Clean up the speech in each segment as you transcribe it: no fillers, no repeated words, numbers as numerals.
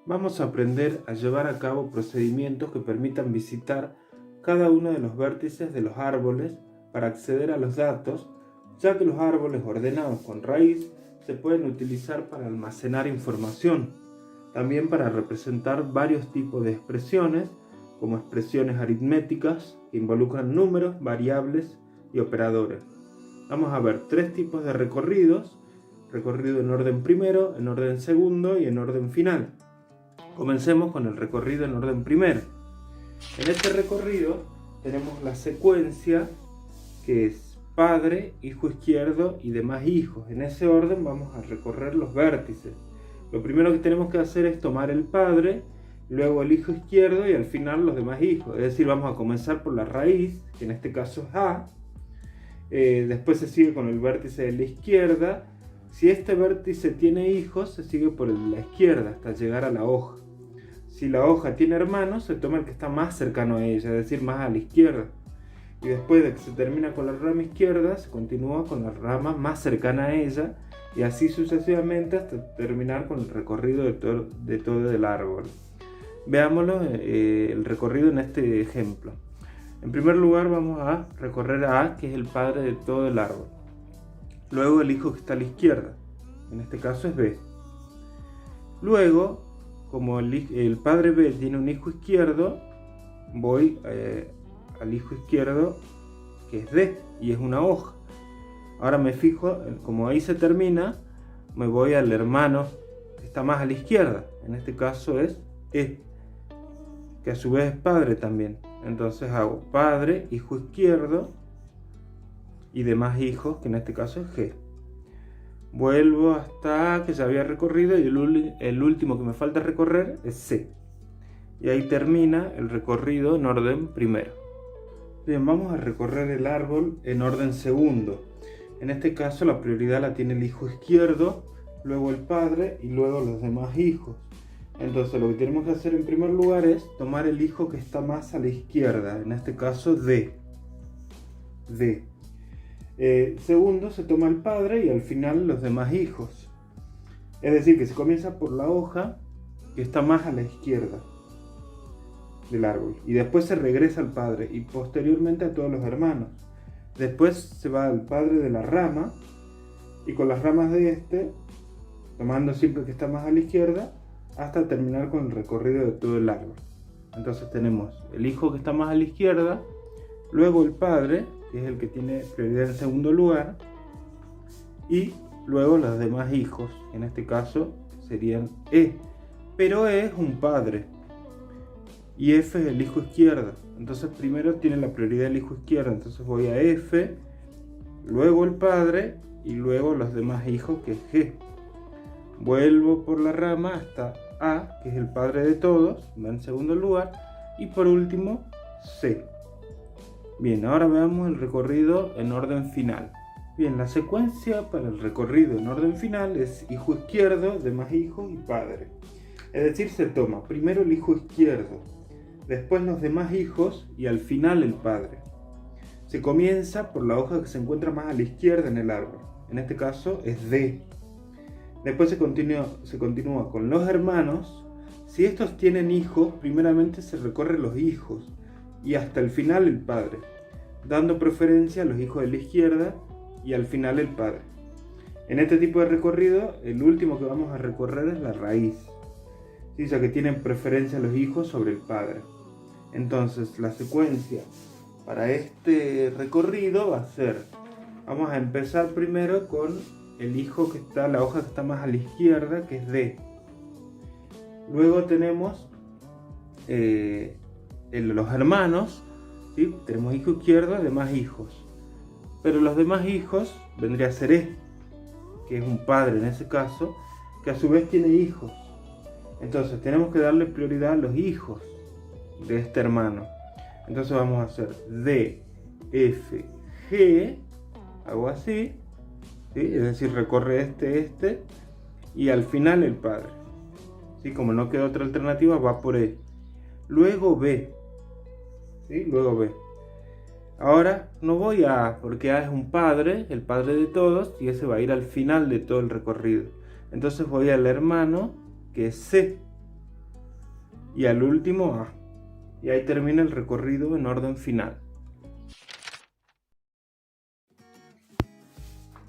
Vamos a aprender a llevar a cabo procedimientos que permitan visitar cada uno de los vértices de los árboles para acceder a los datos, ya que los árboles ordenados con raíz se pueden utilizar para almacenar información, también para representar varios tipos de expresiones, como expresiones aritméticas que involucran números, variables y operadores. Vamos a ver tres tipos de recorridos: recorrido en orden primero, en orden segundo y en orden final. Comencemos con el recorrido en orden primero. En este recorrido tenemos la secuencia que es padre, hijo izquierdo y demás hijos. En ese orden vamos a recorrer los vértices. Lo primero que tenemos que hacer es tomar el padre, luego el hijo izquierdo y al final los demás hijos. Es decir, vamos a comenzar por la raíz, que en este caso es A. Después se sigue con el vértice de la izquierda. Si este vértice tiene hijos, se sigue por la izquierda hasta llegar a la hoja. Si la hoja tiene hermanos, se toma el que está más cercano a ella, es decir, más a la izquierda. Y después de que se termina con la rama izquierda, se continúa con la rama más cercana a ella, y así sucesivamente hasta terminar con el recorrido de todo el árbol. Veámoslo, el recorrido en este ejemplo. En primer lugar vamos a recorrer a A, que es el padre de todo el árbol. Luego el hijo que está a la izquierda, en este caso es B. Luego, como el padre B tiene un hijo izquierdo, voy al hijo izquierdo que es D y es una hoja. Ahora me fijo, como ahí se termina, me voy al hermano que está más a la izquierda, en este caso es E, que a su vez es padre también. Entonces hago padre, hijo izquierdo y demás hijos, que en este caso es G. Vuelvo hasta A, que ya había recorrido, y el último que me falta recorrer es C. Y ahí termina el recorrido en orden primero. Bien, vamos a recorrer el árbol en orden segundo. En este caso la prioridad la tiene el hijo izquierdo, luego el padre y luego los demás hijos. Entonces lo que tenemos que hacer en primer lugar es tomar el hijo que está más a la izquierda, en este caso D. Segundo se toma el padre y al final los demás hijos. Es decir, que se comienza por la hoja que está más a la izquierda del árbol y después se regresa al padre y posteriormente a todos los hermanos. Después se va al padre de la rama y con las ramas de este, tomando siempre que está más a la izquierda, hasta terminar con el recorrido de todo el árbol. Entonces tenemos el hijo que está más a la izquierda, luego el padre, que es el que tiene prioridad en segundo lugar, y luego los demás hijos, que en este caso serían E. Pero E es un padre y F es el hijo izquierdo. Entonces primero tiene la prioridad el hijo izquierdo, entonces voy a F, luego el padre y luego los demás hijos, que es G. Vuelvo por la rama hasta A, que es el padre de todos, va en segundo lugar, y por último C. Bien, ahora veamos el recorrido en orden final. Bien, la secuencia para el recorrido en orden final es hijo izquierdo, demás hijos y padre. Es decir, se toma primero el hijo izquierdo, después los demás hijos y al final el padre. Se comienza por la hoja que se encuentra más a la izquierda en el árbol, en este caso es D. Después se continúa con los hermanos. Si estos tienen hijos, primeramente se recorren los hijos y hasta el final el padre, dando preferencia a los hijos de la izquierda y al final el padre. En este tipo de recorrido, el último que vamos a recorrer es la raíz, ¿sí? Ya que tienen preferencia los hijos sobre el padre. Entonces la secuencia para este recorrido va a ser, vamos a empezar primero con el hijo que está, la hoja que está más a la izquierda, que es D. Luego tenemos los hermanos, ¿sí? Tenemos hijo izquierdo, demás hijos. Pero los demás hijos vendría a ser E, que es un padre en ese caso, que a su vez tiene hijos. Entonces tenemos que darle prioridad a los hijos de este hermano. Entonces vamos a hacer D, F, G, hago así, ¿sí? Es decir, recorre este y al final el padre, ¿sí? Como no queda otra alternativa, va por E. Luego B, ¿sí? Luego B. Ahora no voy a A, porque A es un padre, el padre de todos, y ese va a ir al final de todo el recorrido. Entonces voy al hermano, que es C. y al último A. Y ahí termina el recorrido en orden final.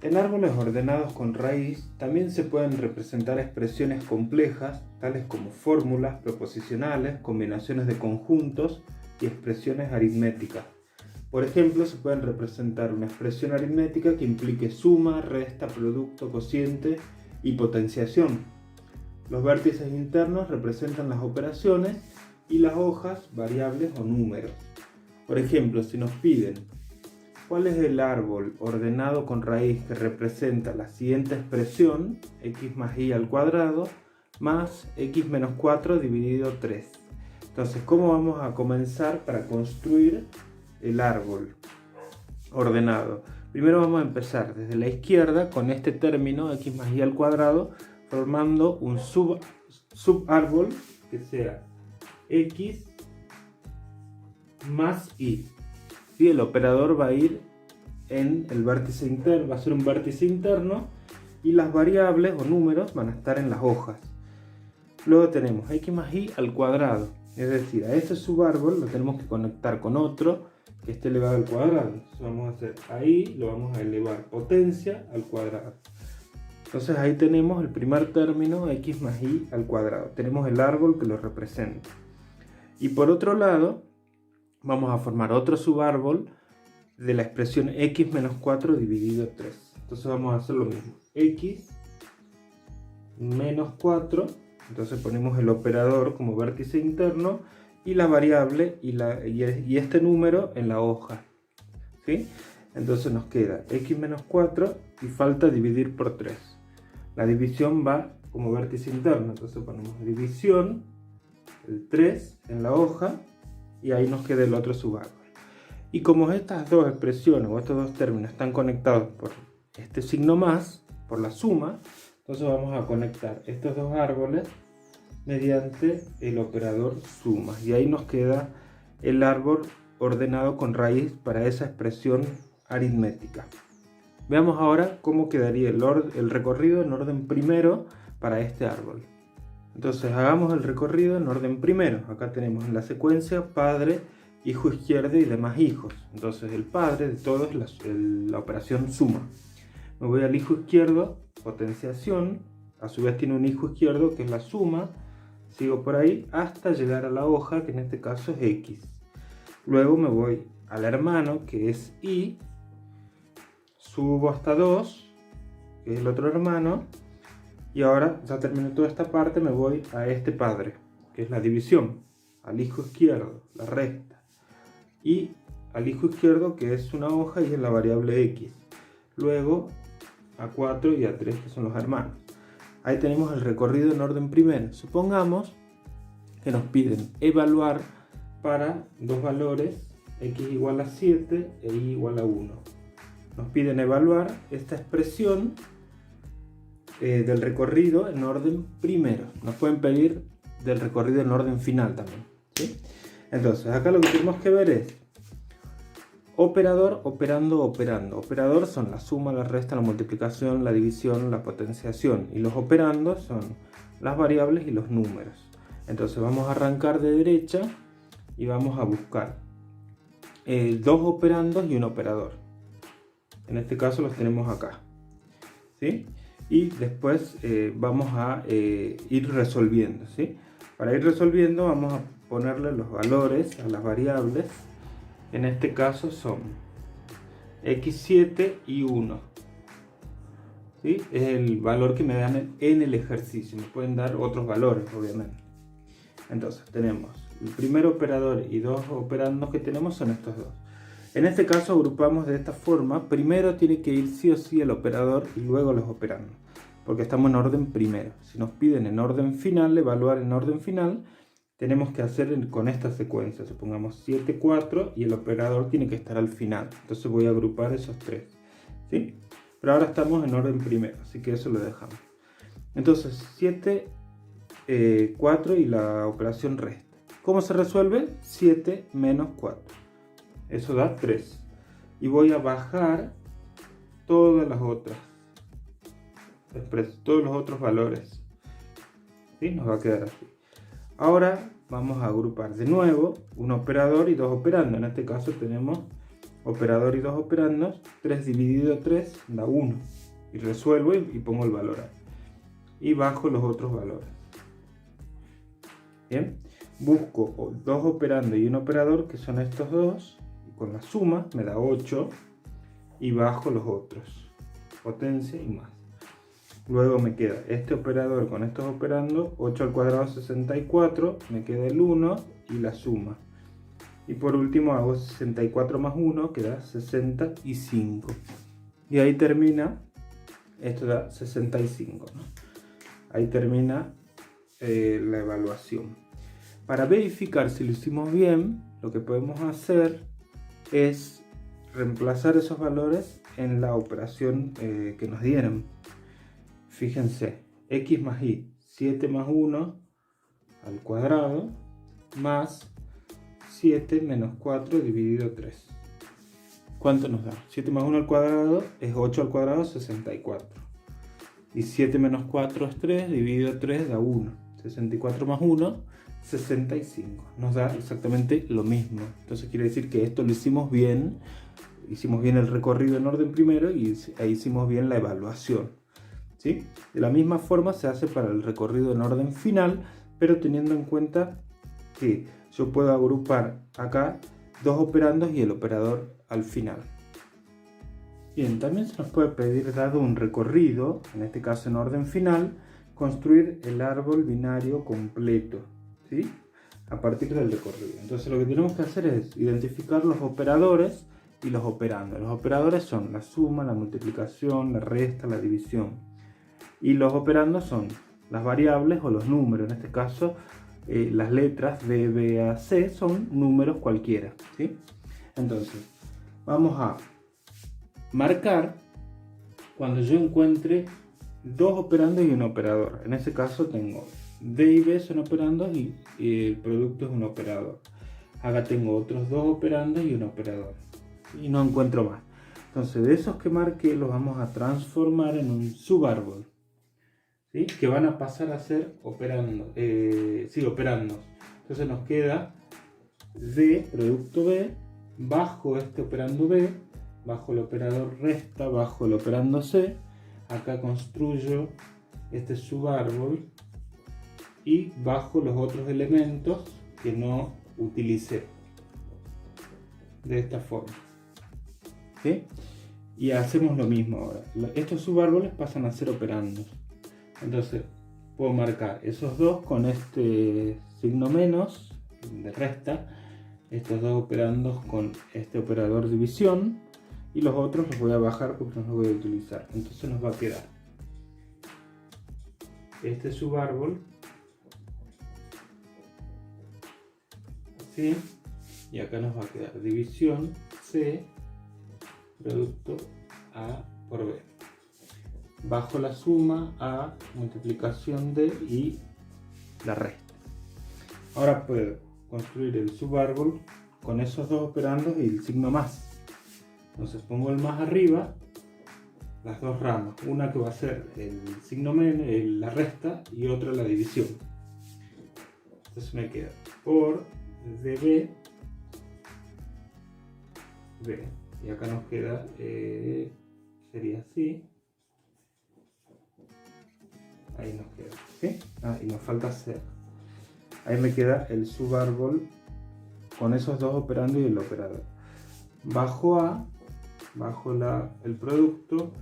En árboles ordenados con raíz también se pueden representar expresiones complejas, tales como fórmulas proposicionales, combinaciones de conjuntos y expresiones aritméticas. Por ejemplo, se pueden representar una expresión aritmética que implique suma, resta, producto, cociente y potenciación. Los vértices internos representan las operaciones y las hojas variables o números. Por ejemplo, si nos piden ¿cuál es el árbol ordenado con raíz que representa la siguiente expresión? X más y al cuadrado más x menos 4 dividido 3. Entonces, ¿cómo vamos a comenzar para construir el árbol ordenado? Primero vamos a empezar desde la izquierda con este término x más y al cuadrado, formando un subárbol que sea x más y. Y el operador va a ir en el vértice interno, va a ser un vértice interno, y las variables o números van a estar en las hojas. Luego tenemos x más y al cuadrado, es decir, a ese subárbol lo tenemos que conectar con otro que esté elevado al cuadrado. Entonces vamos a hacer ahí, lo vamos a elevar potencia al cuadrado. Entonces ahí tenemos el primer término, x más y al cuadrado. Tenemos el árbol que lo representa. Y por otro lado, vamos a formar otro subárbol de la expresión x menos 4 dividido 3. Entonces vamos a hacer lo mismo. X menos 4. Entonces ponemos el operador como vértice interno y la variable y este número en la hoja. ¿Sí? Entonces nos queda x menos 4 y falta dividir por 3. La división va como vértice interno. Entonces ponemos división, el 3 en la hoja, y ahí nos queda el otro subárbol. Y como estas dos expresiones o estos dos términos están conectados por este signo más, por la suma, entonces vamos a conectar estos dos árboles mediante el operador suma. Y ahí nos queda el árbol ordenado con raíz para esa expresión aritmética. Veamos ahora cómo quedaría el recorrido en orden primero para este árbol. Entonces hagamos el recorrido en orden primero. Acá tenemos en la secuencia padre, hijo izquierdo y demás hijos. Entonces el padre de todo es la operación suma. Me voy al hijo izquierdo, potenciación. A su vez tiene un hijo izquierdo que es la suma. Sigo por ahí hasta llegar a la hoja, que en este caso es x. Luego me voy al hermano, que es y. Subo hasta 2, que es el otro hermano. Y ahora ya terminé toda esta parte, me voy a este padre, que es la división, al hijo izquierdo, la resta, y al hijo izquierdo, que es una hoja y es la variable x. Luego a 4 y a 3, que son los hermanos. Ahí tenemos el recorrido en orden primero. Supongamos que nos piden evaluar para dos valores, x igual a 7 e y igual a 1. Nos piden evaluar esta expresión del recorrido en orden primero. Nos pueden pedir del recorrido en orden final también, ¿sí? Entonces acá lo que tenemos que ver es operador, operando, operando. Operador son la suma, la resta, la multiplicación, la división, la potenciación, y los operandos son las variables y los números. Entonces vamos a arrancar de derecha y vamos a buscar dos operandos y un operador. En este caso los tenemos acá, ¿sí? Y después vamos a ir resolviendo, ¿sí? Para ir resolviendo vamos a ponerle los valores a las variables. En este caso son x7 y 1, ¿sí? Es el valor que me dan en el ejercicio. Me pueden dar otros valores, obviamente. Entonces tenemos el primer operador y dos operandos que tenemos son estos dos. En este caso agrupamos de esta forma. Primero tiene que ir sí o sí el operador y luego los operandos, porque estamos en orden primero. Si nos piden en orden final, evaluar en orden final, tenemos que hacer con esta secuencia. Supongamos 7, 4 y el operador tiene que estar al final. Entonces voy a agrupar esos tres, ¿sí? Pero ahora estamos en orden primero, así que eso lo dejamos. Entonces 7, 4 y la operación resta. ¿Cómo se resuelve? 7 menos 4. Eso da 3. Y voy a bajar todas las otras, todos los otros valores, ¿sí? Nos va a quedar así. Ahora vamos a agrupar de nuevo un operador y dos operandos. En este caso tenemos operador y dos operandos. 3 dividido 3 da 1. Y resuelvo y pongo el valor ahí. Y bajo los otros valores. Bien, busco dos operandos y un operador, que son estos dos, y con la suma me da 8 y bajo los otros, potencia y más. Luego me queda este operador con estos operandos, 8 al cuadrado 64, me queda el 1 y la suma. Y por último hago 64 más 1, que da 65. Y ahí termina, esto da 65, ¿no? Ahí termina la evaluación. Para verificar si lo hicimos bien, lo que podemos hacer es reemplazar esos valores en la operación que nos dieron. Fíjense, x más y, 7 más 1 al cuadrado, más 7 menos 4 dividido 3. ¿Cuánto nos da? 7 más 1 al cuadrado es 8 al cuadrado, 64. Y 7 menos 4 es 3, dividido 3 da 1. 64 más 1, 65. Nos da exactamente lo mismo. Entonces quiere decir que esto lo hicimos bien. Hicimos bien el recorrido en orden primero y ahí hicimos bien la evaluación. ¿Sí? De la misma forma se hace para el recorrido en orden final, pero teniendo en cuenta que yo puedo agrupar acá dos operandos y el operador al final. Bien, también se nos puede pedir, dado un recorrido, en este caso en orden final, construir el árbol binario completo, ¿sí? A partir del recorrido. Entonces lo que tenemos que hacer es identificar los operadores y los operandos. Los operadores son la suma, la multiplicación, la resta, la división. Y los operandos son las variables o los números. En este caso, las letras B, B, A, C son números cualquiera, ¿sí? Entonces, vamos a marcar cuando yo encuentre dos operandos y un operador. En ese caso tengo D y B son operandos y el producto es un operador. Acá tengo otros dos operandos y un operador. Y no encuentro más. Entonces, de esos que marqué los vamos a transformar en un subárbol, ¿sí? Que van a pasar a ser operandos. Entonces nos queda D, producto B, bajo este operando B, bajo el operador resta, bajo el operando C. Acá construyo este subárbol y bajo los otros elementos que no utilicé. De esta forma. ¿Sí? Y hacemos lo mismo ahora. Estos subárboles pasan a ser operandos. Entonces puedo marcar esos dos con este signo menos de resta, estos dos operandos con este operador división, y los otros los voy a bajar porque no los voy a utilizar. Entonces nos va a quedar este subárbol así, y acá nos va a quedar división C producto A por B, bajo la suma A multiplicación D y la resta. Ahora puedo construir el subárbol con esos dos operandos y el signo más. Entonces pongo el más arriba, las dos ramas, una que va a ser el signo menos, la resta, y otra la división. Entonces me queda por dB B, y acá nos queda, sería así, ahí nos queda, ¿sí? Y nos falta C. Ahí me queda el subárbol con esos dos operandos y el operador. Bajo A, bajo el producto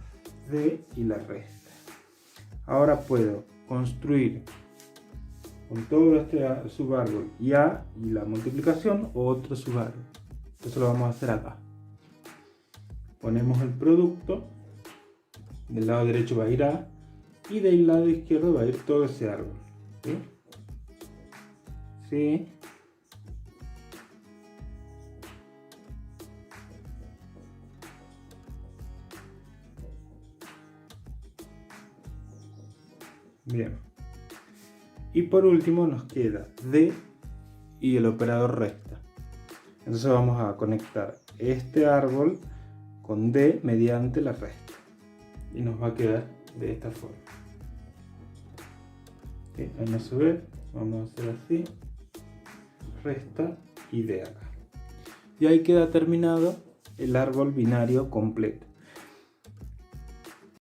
D y la resta. Ahora puedo construir con todo este subárbol y A y la multiplicación otro subárbol. Eso lo vamos a hacer acá. Ponemos el producto, del lado derecho va a ir A y del lado izquierdo va a ir todo ese árbol. ¿Sí? ¿Sí? Bien. Y por último nos queda D y el operador resta. Entonces vamos a conectar este árbol con D mediante la resta. Y nos va a quedar de esta forma. ¿Sí? Ahí no se ve. Vamos a hacer así. resta y de acá. Y ahí queda terminado el árbol binario completo.